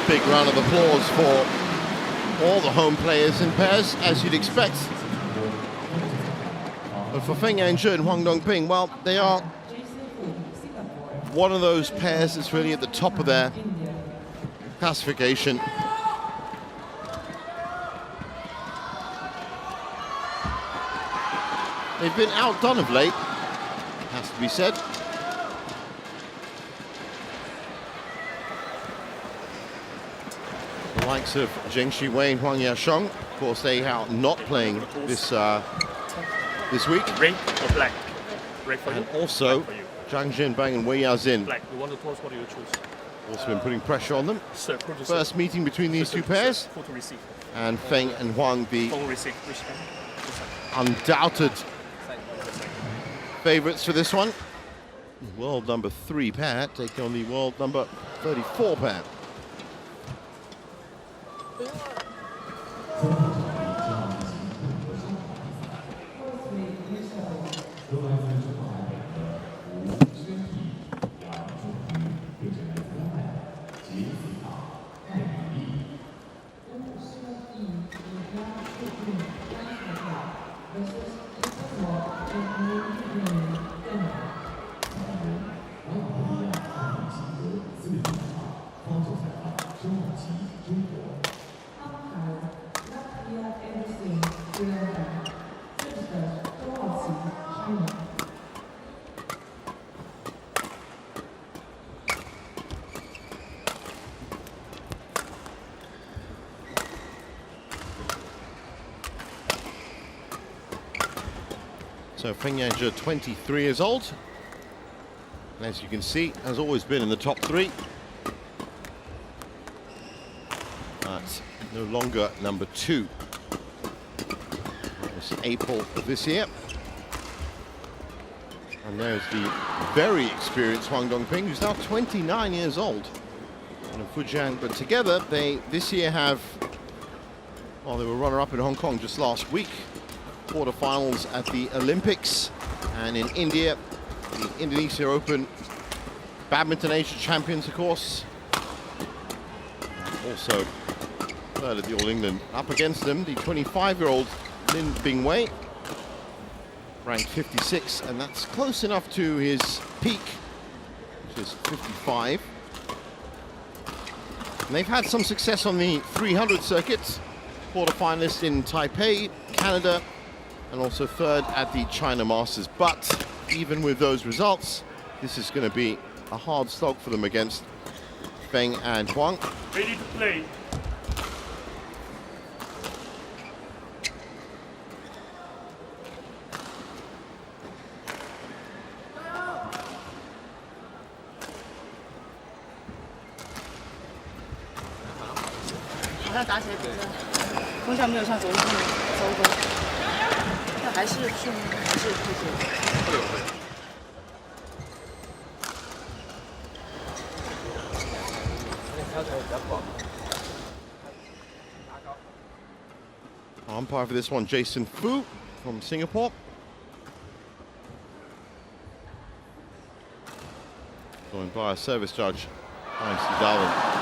Big round of applause for all the home players in pairs, as you'd expect. But for Feng and Huang Dongping, well, they are one of those pairs that's really at the top of their classification. They've been outdone of late, has to be said. The likes of Zheng Shiwei and Huang Yasheng, of course, they are not playing this week. Red or black? Red for you. And also, Zhang Jinbang and Wei Yazin. Black. You want to toss? What do you choose? Also been putting pressure on them. Sir, First meeting between these two pairs. Who to receive? And Feng and Huang, the Feng receive. Which one? undoubted favorites for this one. World number 3 pair taking on the world number 34 pair. So Feng Yanzhe, 23 years old. And as you can see, has always been in the top 3. But no longer number 2. That was April of this year. And there's the very experienced Huang Dongping, who's now 29 years old. And Fujian, but together they this year have, well, they were runner-up in Hong Kong just last week. Quarterfinals at the Olympics, and in India, the Indonesia Open Badminton Asia Champions, of course. Also third at the All England. Up against them, the 25-year-old Bing-Wei, ranked 56, and that's close enough to his peak, which is 55. And they've had some success on the 300 circuits. Quarterfinalist in Taipei, Canada, and also third at the China Masters. But even with those results, this is going to be a hard slog for them against Feng and Huang. Ready to play. Umpire for this one, Jason Fu from Singapore. Joined by a service judge, Heinz Darwin.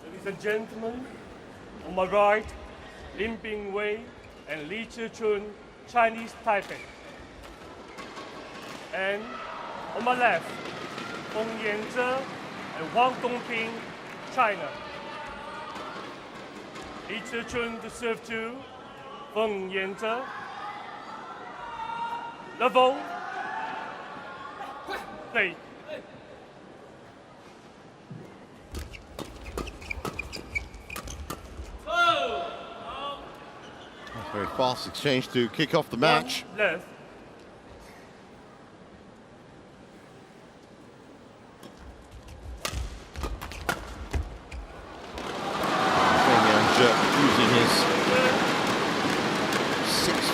Ladies and gentlemen, on my right, Bing-Wei and Chih-Chun, Chinese Taipei. And on my left, Feng Yanzhe and Huang Dongping, China. Chih-Chun to serve to Feng Yanzhe. Level. Play. Very fast exchange to kick off the match. Left.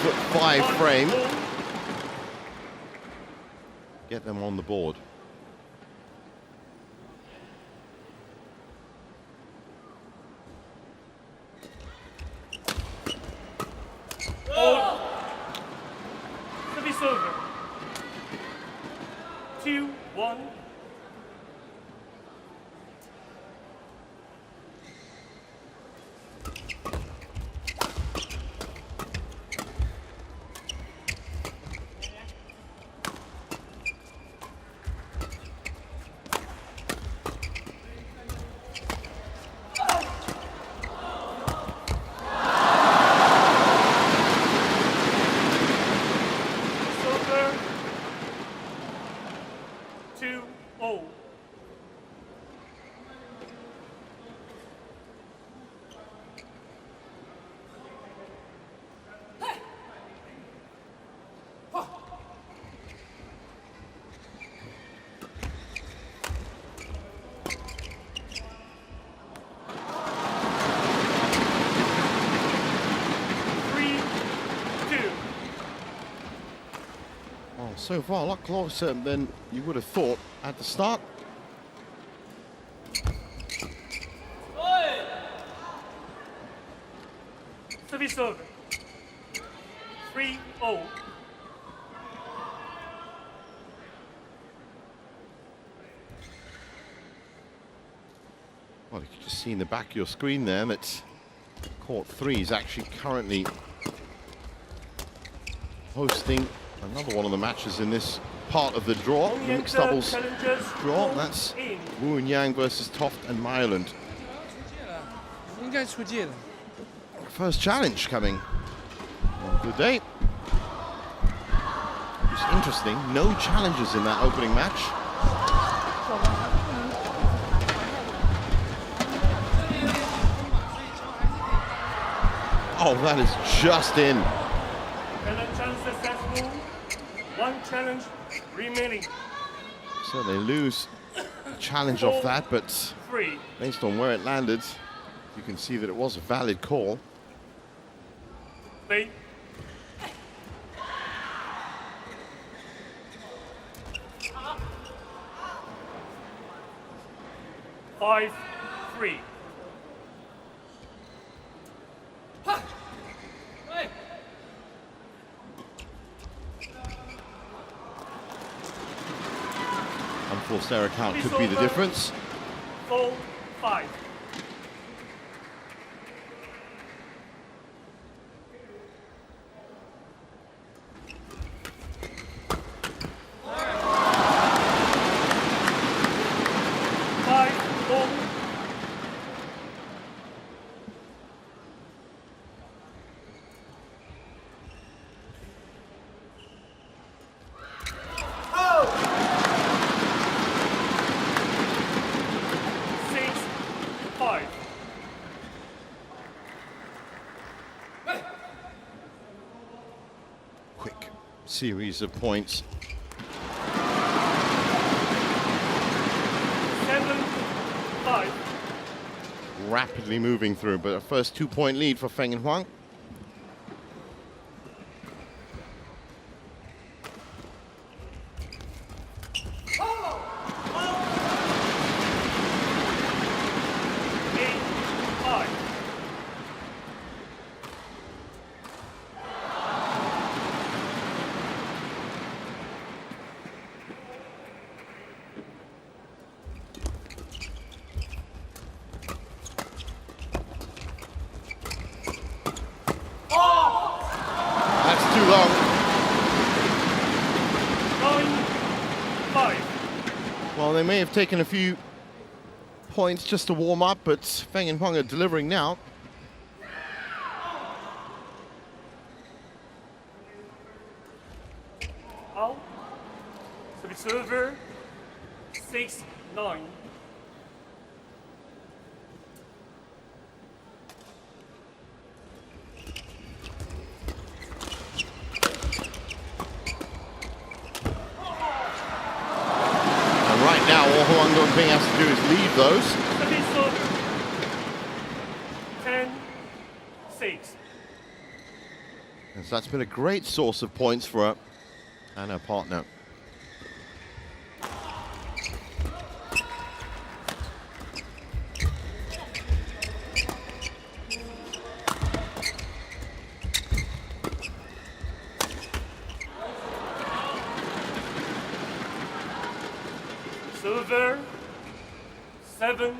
6'5" frame. Get them on the board. Service over. 2-1. So far, a lot closer than you would have thought at the start. Service over. 3-0. Well, you can just see in the back of your screen there that Court 3 is actually currently hosting another one of the matches in this part of the draw, the mixed doubles draw. That's Wu and Yang versus Toft and Meyerland. First challenge coming on the day. It's interesting, no challenges in that opening match. Oh, that is just in. One challenge remaining. So they lose a challenge off that, but based on where it landed, you can see that it was a valid call. 3. Five, 3. Unforced error count could be the difference. 4-5. Series of points. 7-5. Rapidly moving through, but a first 2-point lead for Feng and Huang. Well, they may have taken a few points just to warm up, but Feng and Huang are delivering now. Out. Service over. 6-9. Now, all Huang Dongping has to do is leave those. 10-6. And so that's been a great source of points for her and her partner. Silver, 7-10.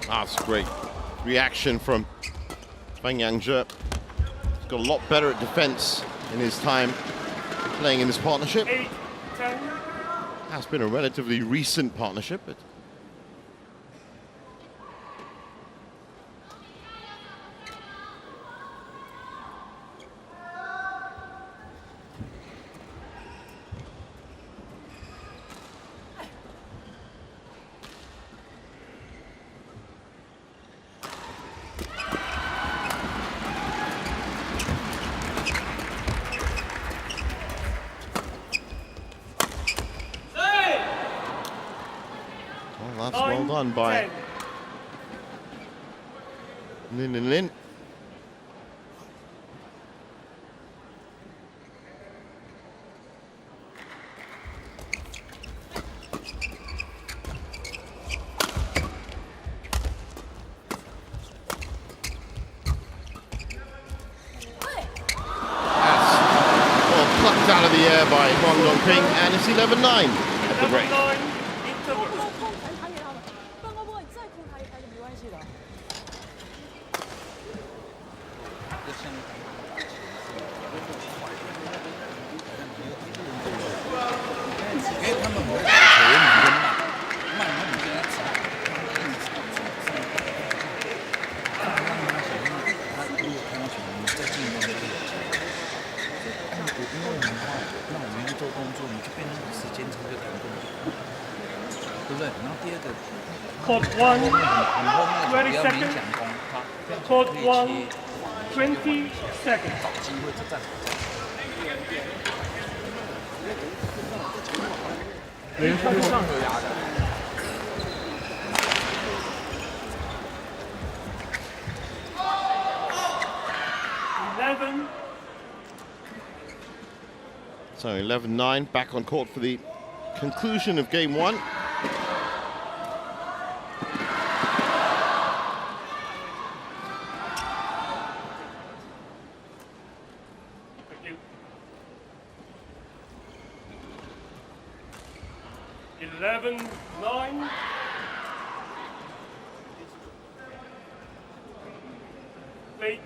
That's great reaction from Feng. He's got a lot better at defense in his time playing in this partnership. 8-10. Has been a relatively recent partnership, but that's well done by 10. Lin. Plucked out of the air by Huang Dongping, and it's 11-9 at the break. 11-9 interval. 放高波，你再控他一拍就没关系的。因为他们不会球员慢，慢他们跟他抢，让他想让他如果看到球，你再进攻就有机会。因为我们话，那我们一做动作，你就变成时间差就弹动，对不对？然后第二个。 Court 1, 20 seconds. Court 1, 20 seconds. 11. So 11-9 back on court for the conclusion of game 1. Thank you. 11-9. Play.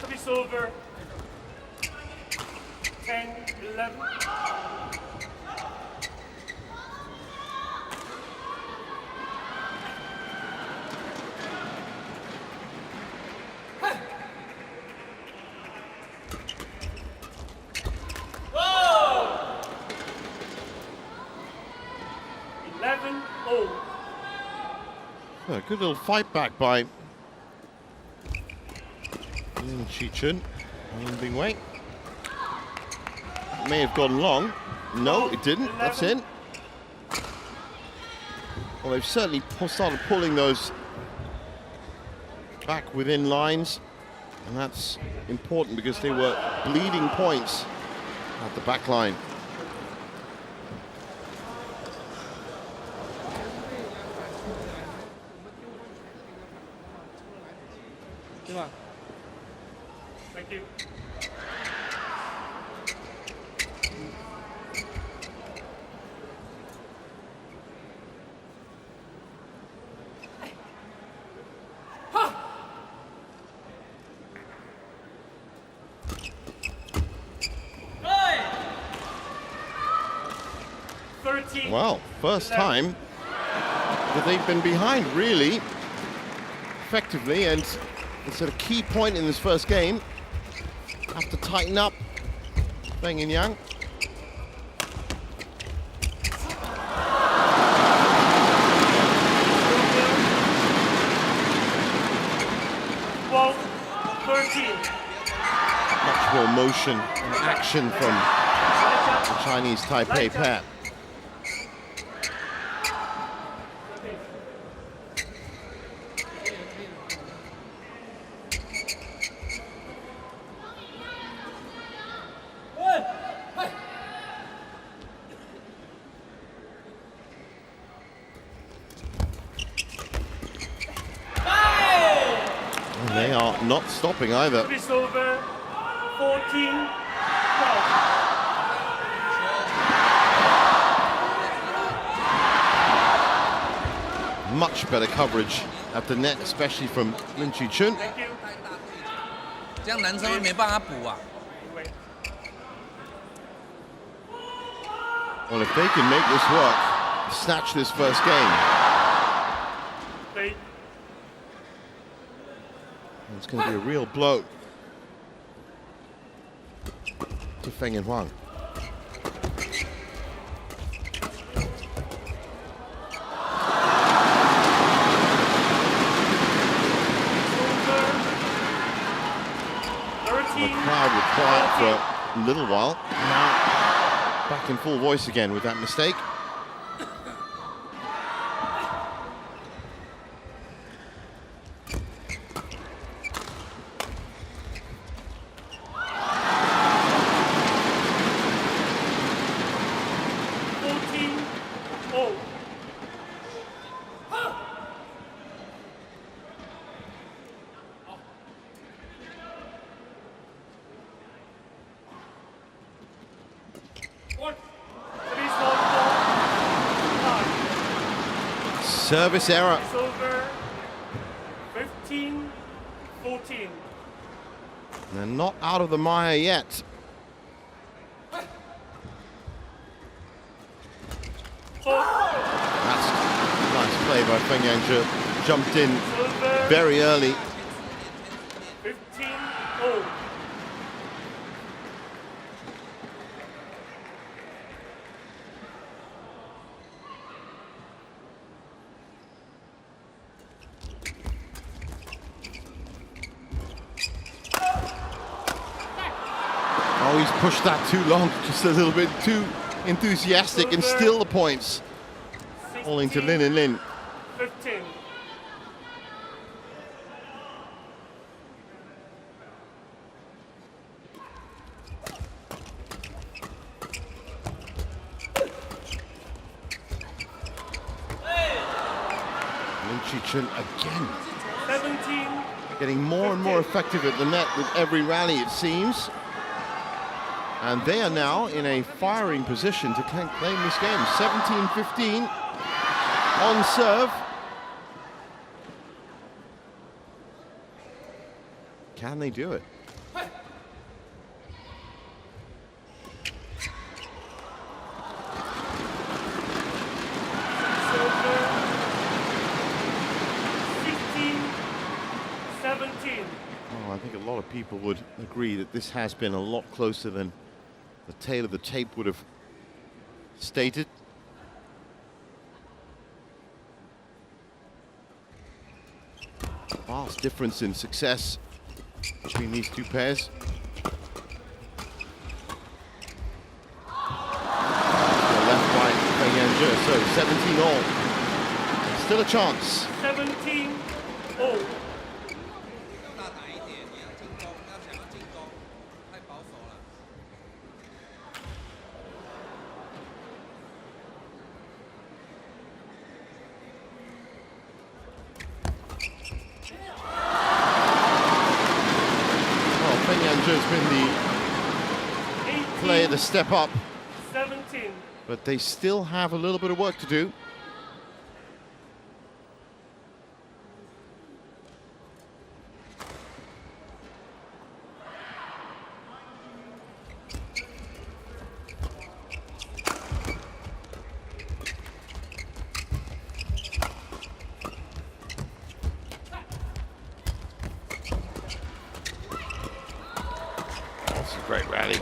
Service over. 10-11. A good little fight back by Chih-Chun and Bing-Wei. May have gone long. No, it didn't. That's in. Well, they've certainly started pulling those back within lines, and that's important because they were bleeding points at the back line. Thank you. Well, first time that they've been behind really effectively, and it's at a key point in this first game. Have to tighten up Feng and Yang. Well, 13. Much more motion and action from the Chinese Taipei pair. And they are not stopping either. It's over 14. 12. Much better coverage at the net, especially from Chih-Chun. Thank you. 这样男生会没办法补啊。 Well, if they can make this work, snatch this first game, They it's going to be a real blow to Feng and Huang. The crowd were quiet for a little while. Now back in full voice again with that mistake. Service error. It's over 15-14. They're not out of the mire yet. That's a nice play by Feng Yanzhi. Jumped in very early. 15-0. Oh, he's pushed that too long, just a little bit too enthusiastic, and still the points falling to Lin and Lin. 15. Chih-Chun again. 17. Getting more and more effective at the net with every rally, it seems. And they are now in a firing position to claim this game. 17-15 on serve. Can they do it? Oh, I think a lot of people would agree that this has been a lot closer than the tail of the tape would have stated. Vast difference in success between these two pairs. Left by Feng Yanzhi, so 17 all. Still a chance. 17-0. Has been the player to step up, 17. but they still have a little bit of work to do. Great rally.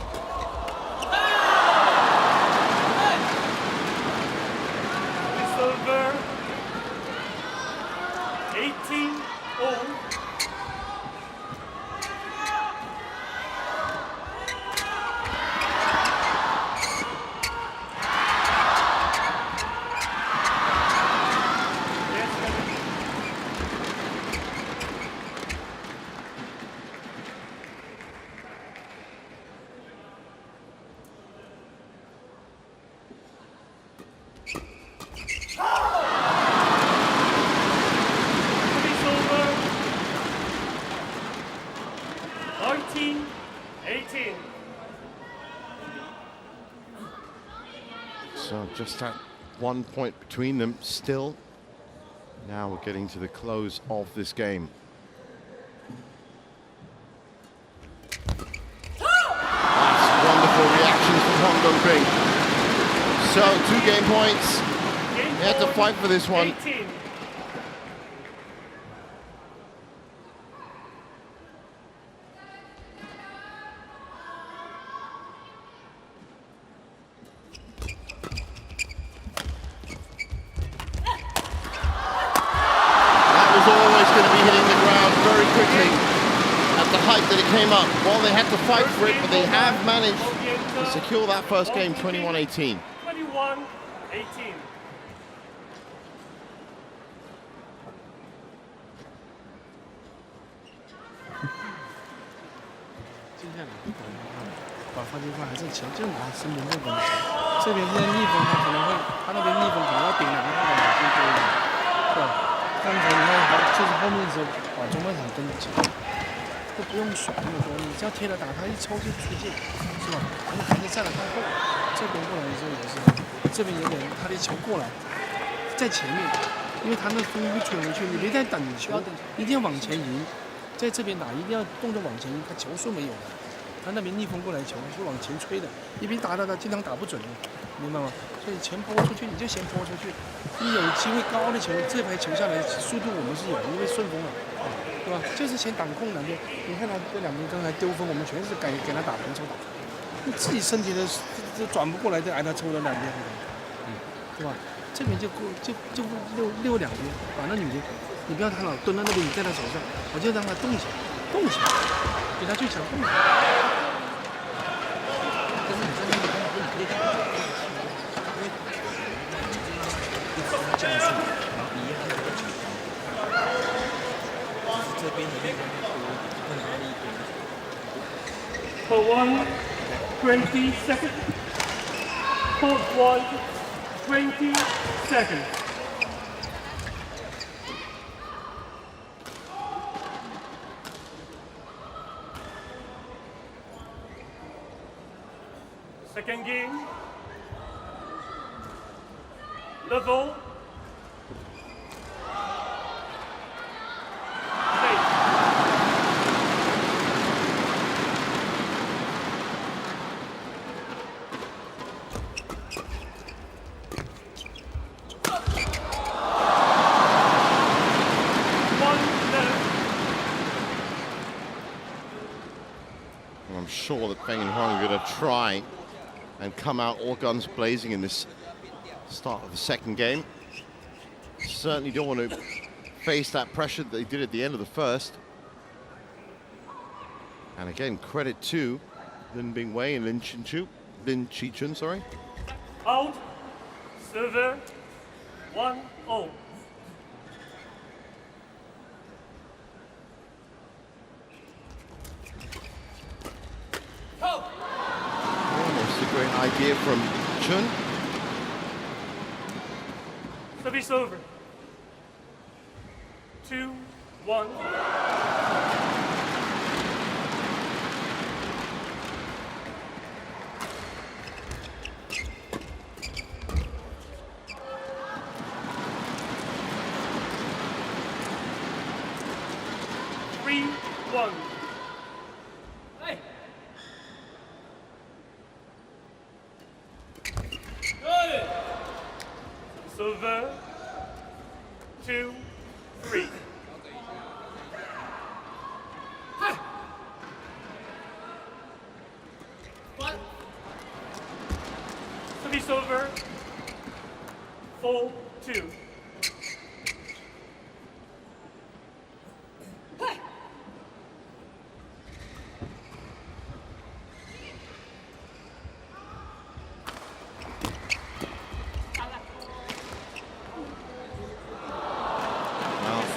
So just that 1 point between them still. Now we're getting to the close of this game. That's wonderful reactions from Huang Dongping. So 2 game points. They had to fight for this one. 18. That it came up. Well, they had to fight for it, but they have managed to secure that first game, 21-18. 21-18.把发球块还是前，就拿身边这边，这边现在逆风，他那边逆风可能要顶2个往前多一点，对。刚才你看，就是后面的时候把中半场跟起来。都不用甩那么多，你只要贴着打，他一抽就出界，是吧？而且还是站得太后，这边过来的时候也是，这边有点他的球过来，在前面，因为他那风会吹回去，你别再等球，一定要往前移，在这边打一定要动作往前移，他球是没有的，他那边逆风过来球是往前吹的，一边打经常打不准的，明白吗？所以前拨出去你就先拨出去，你有机会高的球，这排球下来速度我们是有，因为顺风了。对吧？就是先挡控两边，你看他这两边刚才丢分，我们全是给他打平抽打，你自己身体的这转不过来，再挨他抽了两边，对吧？这边就溜两边，把那女的，你不要他老蹲在那边，你在他手上，我就让他动起来，给他最强动起来。但是你在那个地方不可以打，因为一直在降速，然后一样的球。For 1, 20 seconds. For 1, 20 seconds. Second game. Level. I'm sure that Feng and Huang are going to try and come out all guns blazing in this start of the second game. Certainly don't want to face that pressure that they did at the end of the first. And again, credit to Bing-Wei and Chih-Chun, sorry. Out, server, 1-0. Almost a great idea from Chun. Service over. 2-1. Hey. Server 2-3. Service over 4-2.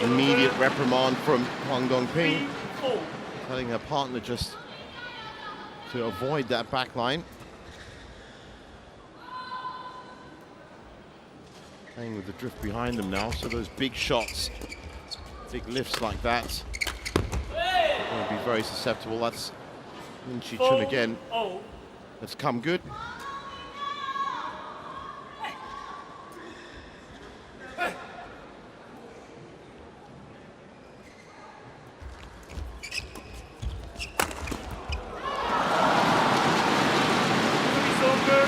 Immediate reprimand from Huang Dongping, telling her partner just to avoid that back line. Playing with the drift behind them now, so those big shots, big lifts like that, are going to be very susceptible. That's Chih-Chun again. That's come good. server.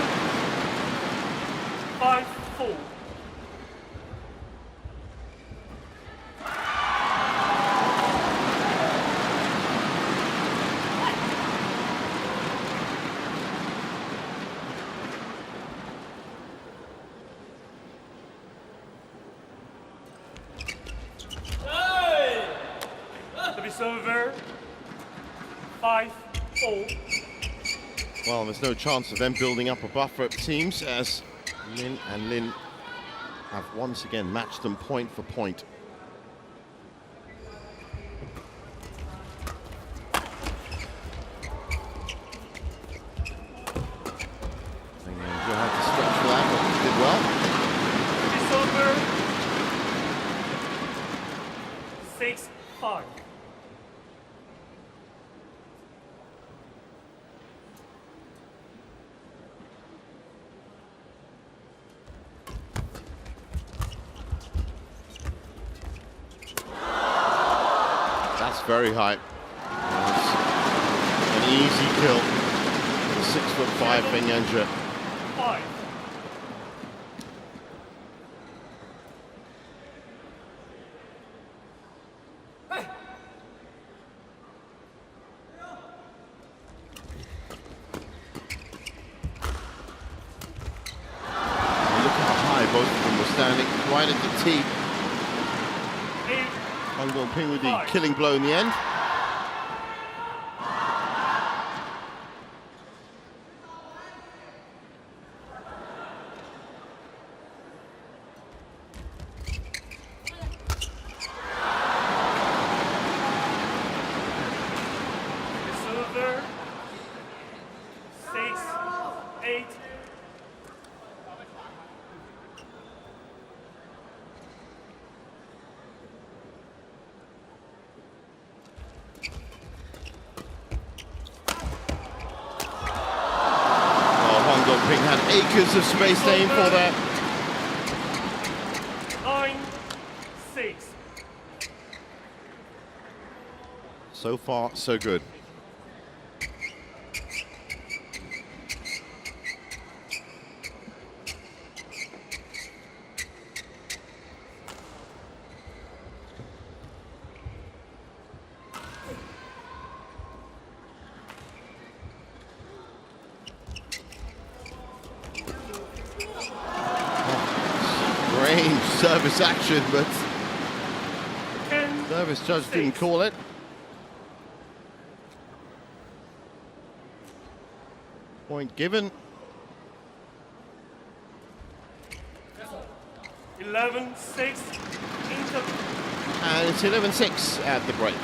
5-4. Server 5-4. Well, there's no chance of them building up a buffer, it seems, as Lin and Lin have once again matched them point for point. And you'll have to stretch for that, but he did well. It's over 6-5. That's very high. That's an easy kill for the 6'5" Feng Yanzhi. 5. Look how high both of them were standing, right at the tee. Huang Dongping with the killing blow in the end. Server 6-8. Huang Dongping had acres of space to aim for there. 9-6. So far, so good. Strange service action, but service judge didn't call it. Point given. 11-6. And it's 11-6 at the break.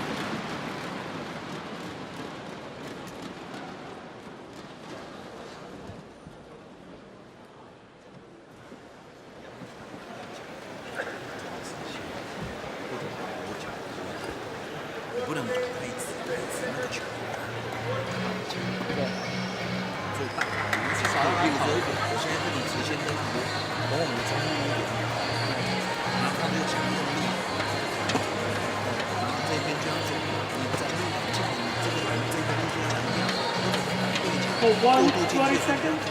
For 20 seconds.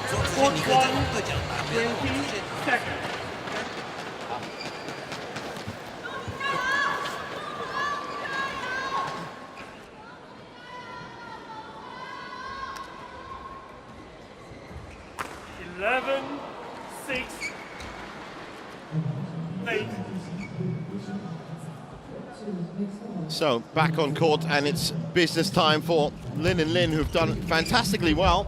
For 20 seconds. So back on court, and it's business time for Lin and Lin, who've done fantastically well.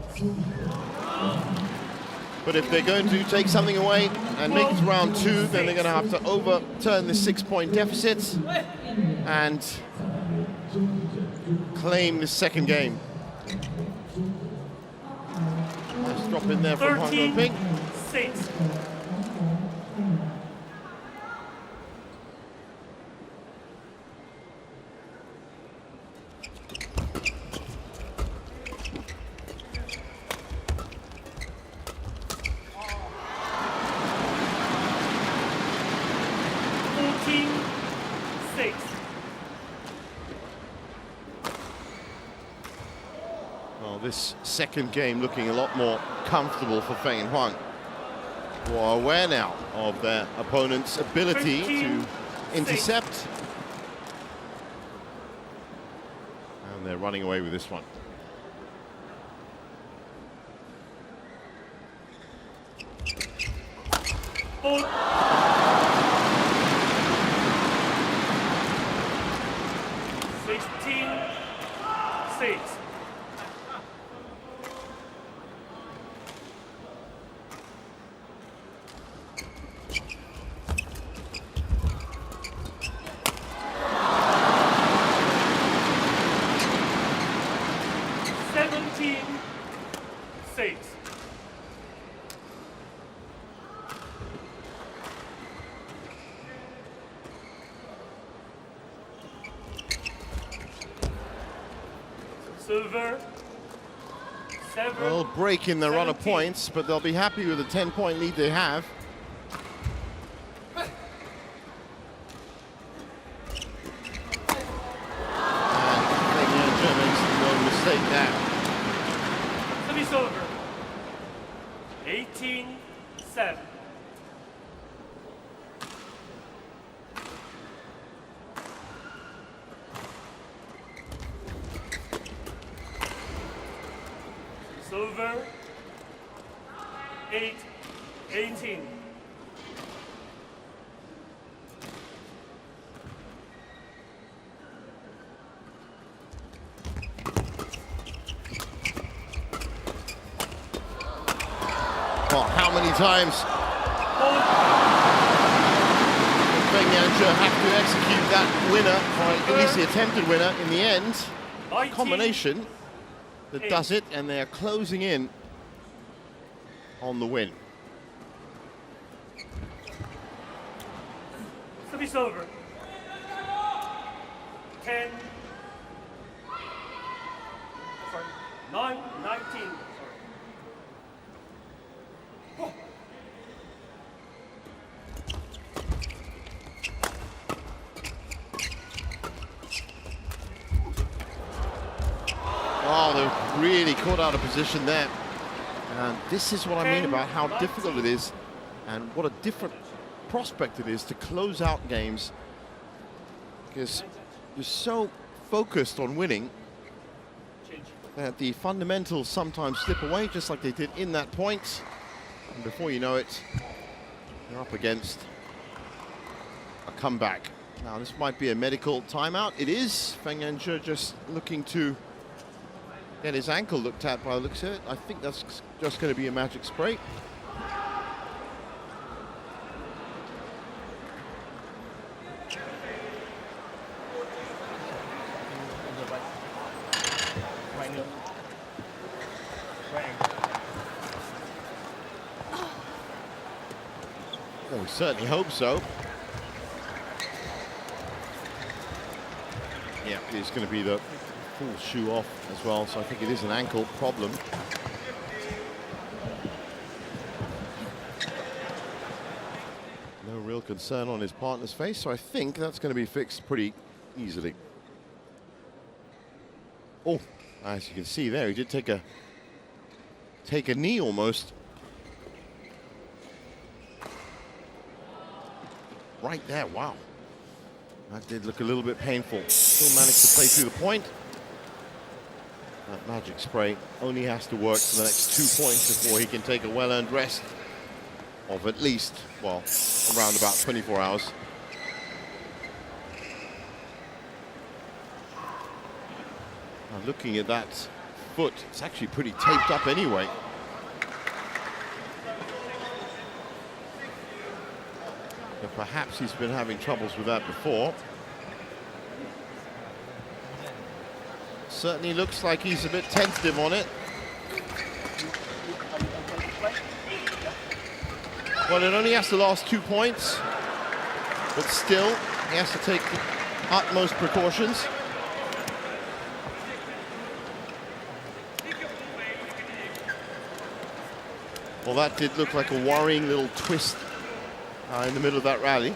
But if they're going to take something away and make it to round two, then they're going to have to overturn the 6-point deficit and claim the second game. Nice drop in there from Huang Dongping. 13-6. this second game looking a lot more comfortable for Feng and Huang, who are aware now of their opponent's ability to intercept. And they're running away with this one. Ball. 16-6. Silver. Well, break in the run of points, but they'll be happy with the 10-point lead they have. And Feng makes no mistake now. Service over. 18-7. Over 8-18. Well, how many times Feng have to execute that winner, or at least the attempted winner in the end? A combination that does it, and they are closing in on the win. Service over. 10. Sorry. 9-19. Oh, they're really caught out of position there. And this is what I mean about how difficult it is and what a different prospect it is to close out games, because you're so focused on winning that the fundamentals sometimes slip away, just like they did in that point. And before you know it, you're up against a comeback. Now, this might be a medical timeout. It is. Feng just looking to get his ankle looked at by the looks of it. I think that's just going to be a magic spray. Well, we certainly hope so. Yeah, it's going to be the full shoe off as well, so I think it is an ankle problem. No real concern on his partner's face, so I think that's going to be fixed pretty easily. Oh, as you can see there, he did take a knee almost. Right there, wow. That did look a little bit painful. Still managed to play through the point. That magic spray only has to work for the next 2 points before he can take a well-earned rest of at least, well, around about 24 hours. Now, looking at that foot, it's actually pretty taped up anyway. But perhaps he's been having troubles with that before. Certainly looks like he's a bit tentative on it. Well, it only has to last 2 points, but still, he has to take the utmost precautions. Well, that did look like a worrying little twist in the middle of that rally.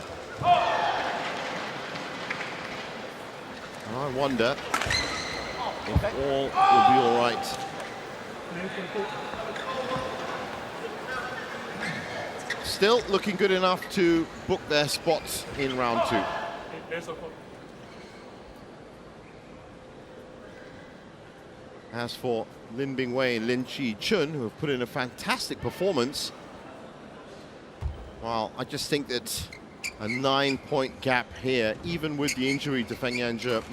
And I wonder if all will be all right Still looking good enough to book their spots in round 2. As for Bing-Wei and Chih-Chun, who have put in a fantastic performance, well, I just think that a 9-point gap here, even with the injury to Feng,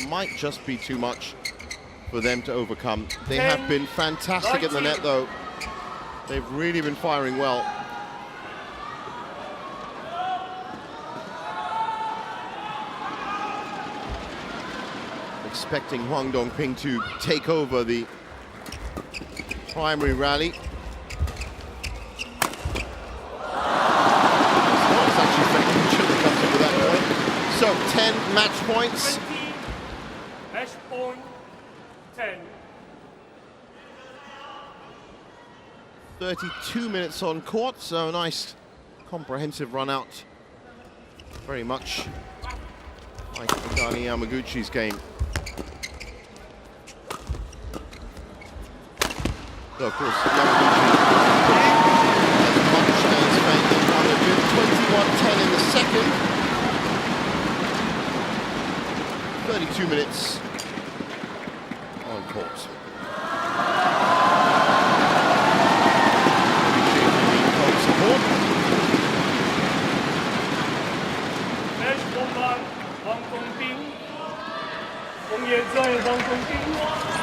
might just be too much for them to overcome. They have been fantastic at the net, though. They've really been firing well. Expecting Huang Dongping to take over the primary rally. It's actually Feng that comes in with that point. So 10 match points. 20, match point 10. 32 minutes on court, so a nice comprehensive run out. Very much like Dani Yamaguchi's game. So of course, Yamaguchi as much as Feng and won a good 21-10 in the second. 32 minutes on court. Support. Match number Huang Dongping. Feng Yanzhai and Huang Dongping.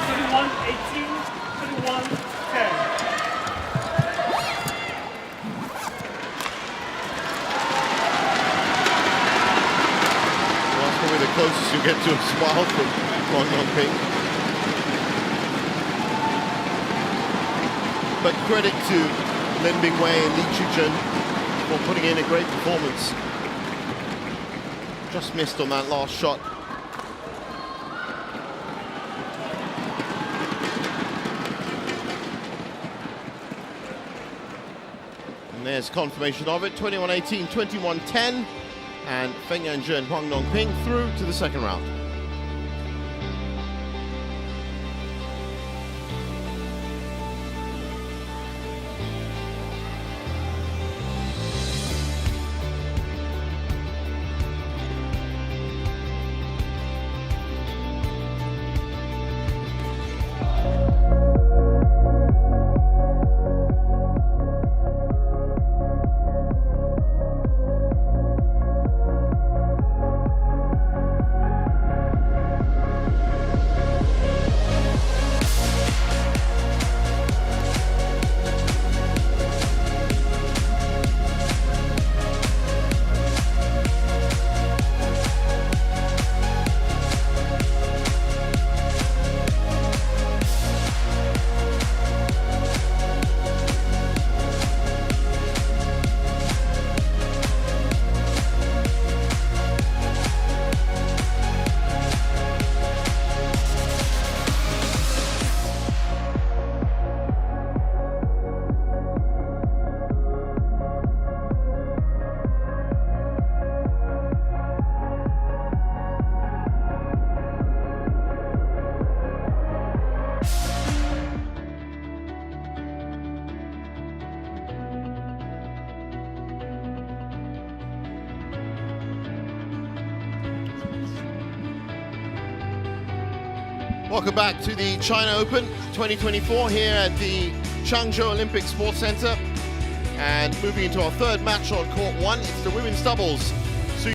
21-18, 21-10. Well, that's probably the closest you get to a smile from Huang Dongping. But credit to Bing-Wei and Chih-Chun for putting in a great performance. Just missed on that last shot. And there's confirmation of it, 21-18, 21-10, and Feng Yanzhi and Huang Dongping through to the second round. Welcome back to the China Open 2024 here at the Changzhou Olympic Sports Center. And moving into our third match on court 1, it's the women's doubles